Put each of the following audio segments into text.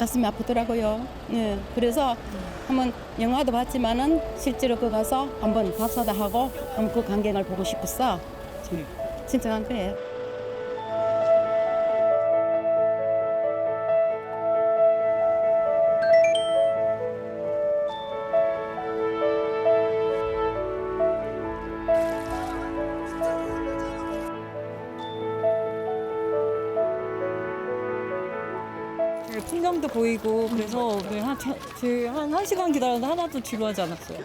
가슴이 아프더라고요. 예, 그래서 한번 영화도 봤지만은 실제로 그 가서 한번 박사도 하고 한번 그 광경을 보고 싶었어. 신청한 거예요. 풍경도 보이고 그래서 한 시간 기다렸는데 하나도 지루하지 않았어요.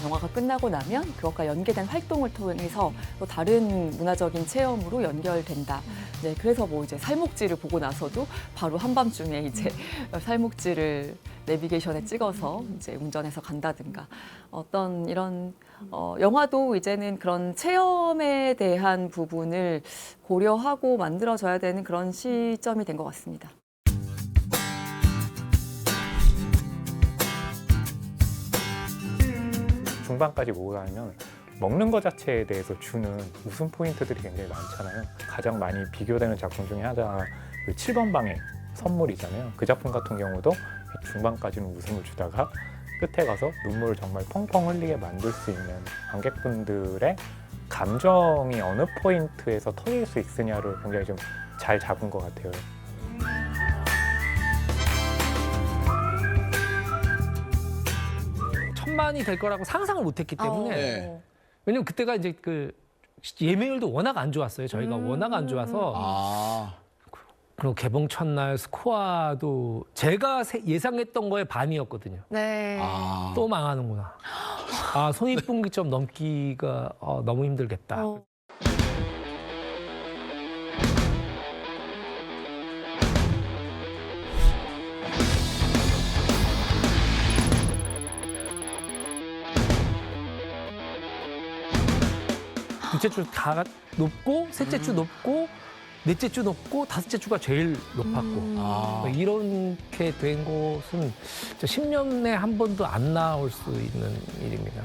영화가 끝나고 나면 그것과 연계된 활동을 통해서 또 다른 문화적인 체험으로 연결된다. 네, 그래서 뭐 이제 살목지를 보고 나서도 바로 한밤중에 이제 살목지를 내비게이션에 찍어서 이제 운전해서 간다든가 어떤 이런 영화도 이제는 그런 체험에 대한 부분을 고려하고 만들어져야 되는 그런 시점이 된 것 같습니다. 중반까지 모으다면 먹는 것 자체에 대해서 주는 웃음 포인트들이 굉장히 많잖아요. 가장 많이 비교되는 작품 중에 하나가 그 7번 방의 선물이잖아요. 그 작품 같은 경우도 중반까지는 웃음을 주다가 끝에 가서 눈물을 정말 펑펑 흘리게 만들 수 있는 관객분들의 감정이 어느 포인트에서 터질 수 있으냐를 굉장히 좀 잘 잡은 것 같아요. 천만이 될 거라고 상상을 못했기 때문에 네. 왜냐면 그때가 이제 그 예매율도 워낙 안 좋았어요. 저희가 워낙 안 좋아서 아, 그리고 개봉 첫날 스코어도 제가 예상했던 거의 반이었거든요. 네. 아. 또 망하는구나. 아, 손익분기점 넘기가 너무 힘들겠다. 둘째 주 다 높고, 셋째 주 높고, 넷째 주 높고, 다섯째 주가 제일 높았고. 아. 이렇게 된 곳은 10년에 한 번도 안 나올 수 있는 일입니다.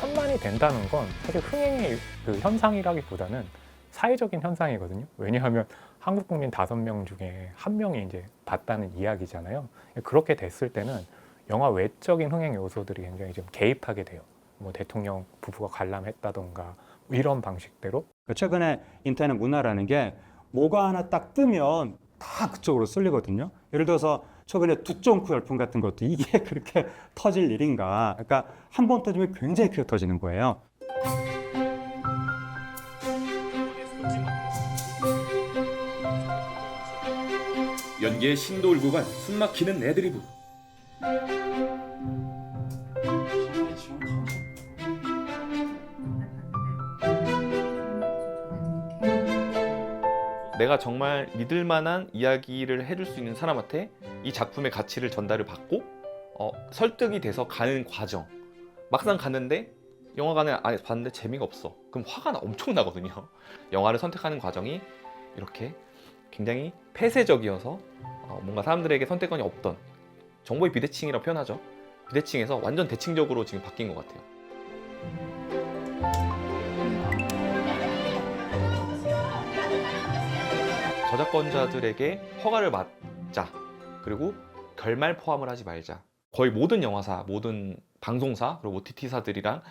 천만이 된다는 건 사실 흥행의 그 현상이라기보다는 사회적인 현상이거든요. 왜냐하면 한국 국민 5명 중에 1명이 이제 봤다는 이야기잖아요. 그렇게 됐을 때는 영화 외적인 흥행 요소들이 굉장히 좀 개입하게 돼요. 뭐 대통령 부부가 관람했다던가 뭐 이런 방식대로. 최근에 인터넷 문화라는 게 뭐가 하나 딱 뜨면 다 그쪽으로 쏠리거든요. 예를 들어서 최근에 두쫑쿠 열풍 같은 것도 이게 그렇게 터질 일인가. 그러니까 한 번 터지면 굉장히 크게 터지는 거예요. 연기의 신도 울고 간 숨막히는 애드리브. 내가 정말 믿을 만한 이야기를 해줄 수 있는 사람한테 이 작품의 가치를 전달을 받고 설득이 돼서 가는 과정. 막상 갔는데 영화관에 안에서 봤는데 재미가 없어. 그럼 화가 엄청 나거든요. 영화를 선택하는 과정이 이렇게 굉장히 폐쇄적이어서 뭔가 사람들에게 선택권이 없던 정보의 비대칭이라고 표현하죠. 비대칭에서 완전 대칭적으로 지금 바뀐 것 같아요. 저작권자들에게 허가를 받자. 그리고 결말 포함을 하지 말자. 거의 모든 영화사, 모든 방송사, 그리고 OTT사들이랑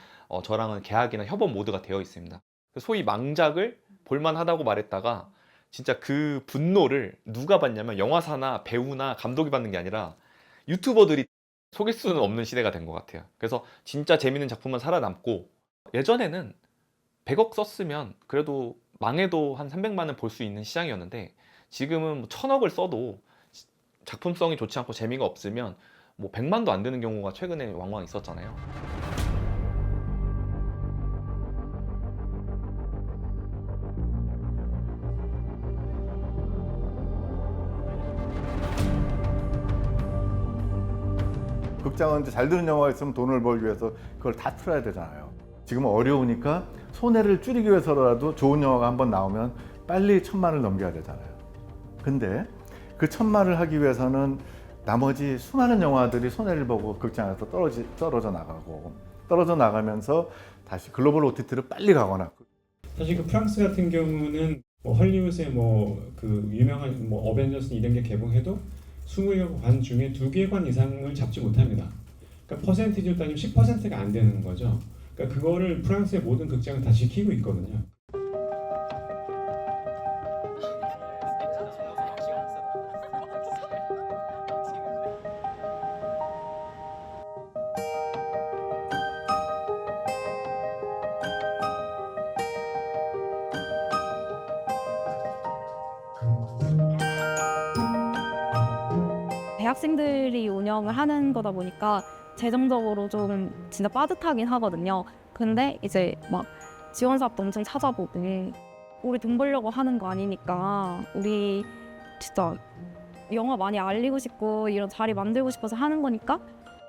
저랑은 계약이나 협업 모드가 되어 있습니다. 소위 망작을 볼만하다고 말했다가 진짜 그 분노를 누가 받냐면 영화사나 배우나 감독이 받는 게 아니라 유튜버들이 속일 수는 없는 시대가 된 것 같아요. 그래서 진짜 재밌는 작품만 살아남고, 예전에는 100억 썼으면 그래도 망해도 한 300만 원 볼 수 있는 시장이었는데 지금은 1000억을 써도 작품성이 좋지 않고 재미가 없으면 뭐 100만도 안 되는 경우가 최근에 왕왕 있었잖아요. 극장은 이제 잘 되는 영화가 있으면 돈을 벌기 위해서 그걸 다 틀어야 되잖아요. 지금 어려우니까 손해를 줄이기 위해서라도 좋은 영화가 한번 나오면 빨리 1000만을 넘겨야 되잖아요. 근데 그 1000만을 하기 위해서는 나머지 수많은 영화들이 손해를 보고 극장에서 떨어져 나가고 떨어져 나가면서 다시 글로벌 OTT로 빨리 가거나. 사실 그 프랑스 같은 경우는 뭐 헐리우드의 뭐 그 유명한 뭐 어벤져스 이런 게 개봉해도 20여 관 중에 2개 관 이상을 잡지 못합니다. 그러니까 퍼센티지로 따지면 10%가 안 되는 거죠. 그러니까 그거를 프랑스의 모든 극장은 다 지키고 있거든요. 대학생들이 운영을 하는 거다 보니까 재정적으로 좀 진짜 빠듯하긴 하거든요. 근데 이제 막 지원 사업도 엄청 찾아보고 우리 돈 벌려고 하는 거 아니니까 우리 진짜 영화 많이 알리고 싶고 이런 자리 만들고 싶어서 하는 거니까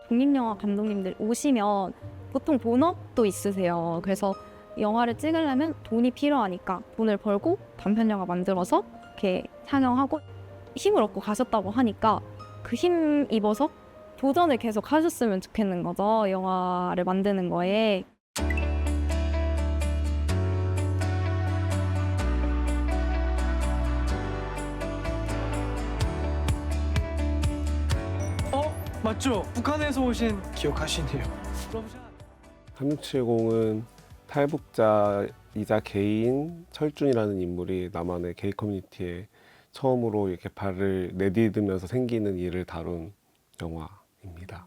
독립영화 감독님들 오시면 보통 본업도 있으세요. 그래서 영화를 찍으려면 돈이 필요하니까 돈을 벌고 단편 영화 만들어서 이렇게 상영하고 힘을 얻고 가셨다고 하니까 그 힘 입어서 도전을 계속 하셨으면 좋겠는 거죠. 영화를 만드는 거에. 맞죠? 북한에서 오신 기억하시네요. 삼육칠공은 탈북자이자 게이인 철준이라는 인물이 남한의 게이 커뮤니티에 처음으로 이렇게 발을 내디디면서 생기는 일을 다룬 영화입니다.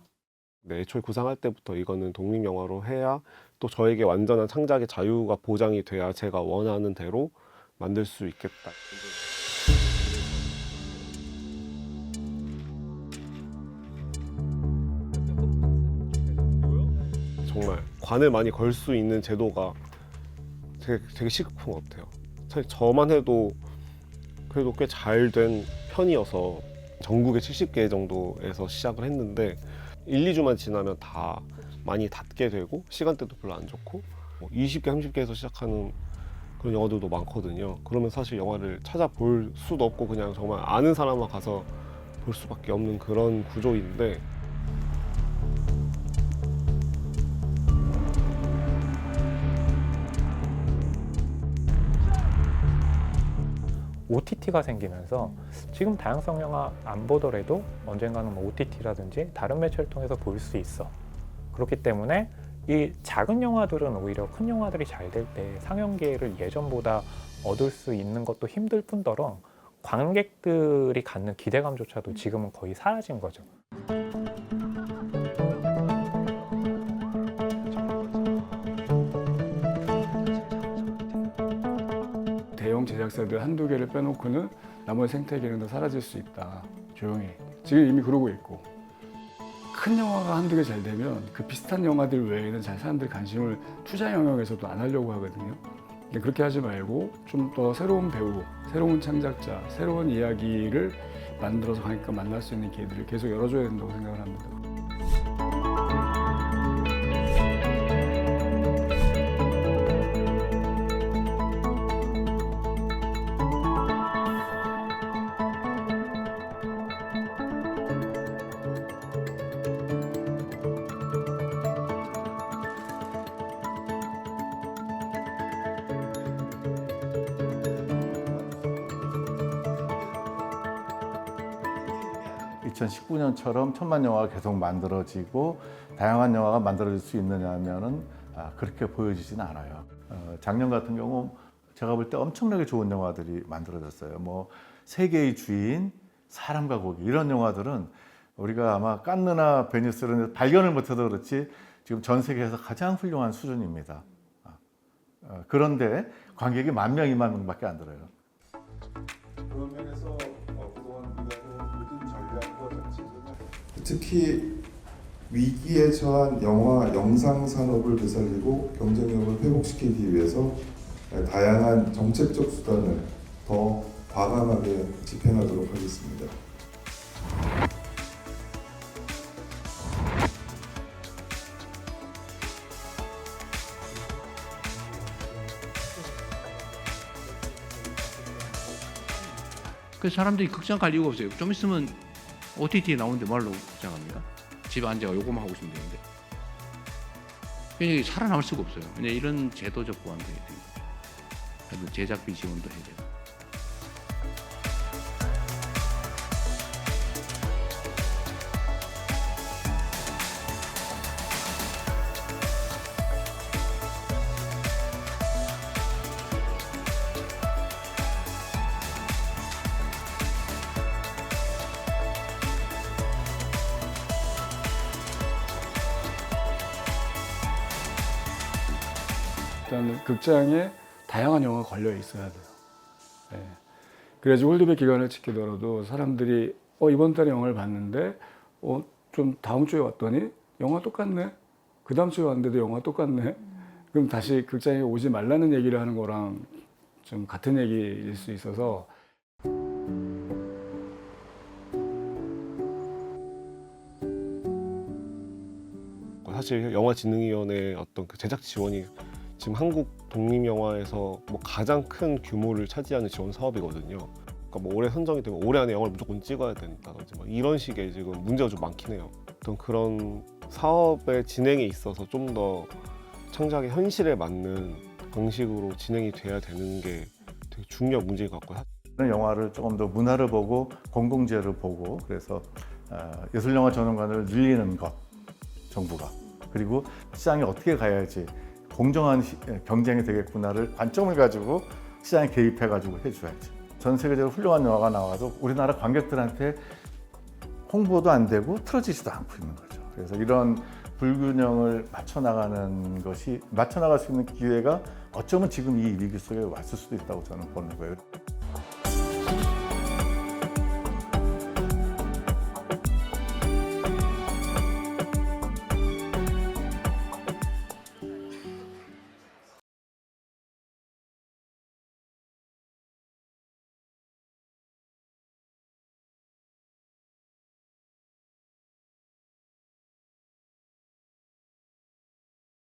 네, 애초에 구상할 때부터 이거는 독립영화로 해야 또 저에게 완전한 창작의 자유가 보장이 돼야 제가 원하는 대로 만들 수 있겠다. 정말 관을 많이 걸 수 있는 제도가 되게 시급한 것 같아요. 사실 저만 해도 그래도 꽤 잘 된 편이어서 전국에 70개 정도에서 시작을 했는데 1, 2주만 지나면 다 많이 닫게 되고 시간대도 별로 안 좋고 20개, 30개에서 시작하는 그런 영화들도 많거든요. 그러면 사실 영화를 찾아볼 수도 없고 그냥 정말 아는 사람만 가서 볼 수밖에 없는 그런 구조인데 OTT가 생기면서 지금 다양성 영화 안 보더라도 언젠가는 뭐 OTT라든지 다른 매체를 통해서 볼 수 있어. 그렇기 때문에 이 작은 영화들은 오히려 큰 영화들이 잘 될 때 상영 기회를 예전보다 얻을 수 있는 것도 힘들 뿐더러 관객들이 갖는 기대감조차도 지금은 거의 사라진 거죠. 대형 제작사들 한두 개를 빼놓고는 나머지 생태계는 다 사라질 수 있다. 조용히. 지금 이미 그러고 있고. 큰 영화가 한두 개 잘 되면 그 비슷한 영화들 외에는 잘 사람들이 관심을 투자 영역에서도 안 하려고 하거든요. 그렇게 하지 말고 좀 더 새로운 배우, 새로운 창작자, 새로운 이야기를 만들어서 관객과 만날 수 있는 기회들을 계속 열어줘야 된다고 생각을 합니다. 2019년처럼 1000만 영화가 계속 만들어지고 다양한 영화가 만들어질 수 있느냐면은 그렇게 보여지지는 않아요. 작년 같은 경우 제가 볼 때 엄청나게 좋은 영화들이 만들어졌어요. 뭐 세계의 주인, 사람과 고기 이런 영화들은 우리가 아마 칸느나 베니스를 발견을 못해서 그렇지 지금 전 세계에서 가장 훌륭한 수준입니다. 그런데 관객이 10,000명, 20,000명밖에 안 들어요. 그런 면에서 그동안 우리가 해온 모든 전략과 정책은 특히 위기에 처한 영화 영상 산업을 되살리고 경쟁력을 회복시키기 위해서 다양한 정책적 수단을 더 과감하게 집행하도록 하겠습니다. 그래서 사람들이 극장 갈 이유가 없어요. 좀 있으면 OTT에 나오는데 말로 극장 갑니까? 집에 앉아 요거만 하고 있으면 되는데. 그냥 살아남을 수가 없어요. 그냥 이런 제도적 보완도 해야 돼요. 제작비 지원도 해야 돼요. 일단 극장에 다양한 영화가 걸려 있어야 돼요. 예. 그래야지 홀드백 기간을 지키더라도 사람들이 이번 달에 영화를 봤는데 좀 다음 주에 왔더니 영화 똑같네. 그 다음 주에 왔는데도 영화 똑같네. 그럼 다시 극장에 오지 말라는 얘기를 하는 거랑 좀 같은 얘기일 수 있어서 사실 영화진흥위원회 어떤 그 제작 지원이 지금 한국 독립영화에서 뭐 가장 큰 규모를 차지하는 지원 사업이거든요. 그러니까 뭐 올해 선정이 되면 올해 안에 영화를 무조건 찍어야 된다든지 막 이런 식의 지금 문제가 좀 많긴 해요. 어떤 그런 사업의 진행에 있어서 좀 더 창작의 현실에 맞는 방식으로 진행이 돼야 되는 게 되게 중요한 문제인 것 같고요. 영화를 조금 더 문화를 보고 공공재를 보고 그래서 예술영화 전용관을 늘리는 것 정부가 그리고 시장에 어떻게 가야지 공정한 경쟁이 되겠구나를 관점을 가지고 시장에 개입해가지고 해줘야지. 전 세계적으로 훌륭한 영화가 나와도 우리나라 관객들한테 홍보도 안 되고 틀어지지도 않고 있는 거죠. 그래서 이런 불균형을 맞춰나갈 수 있는 기회가 어쩌면 지금 이 위기 속에 왔을 수도 있다고 저는 보는 거예요.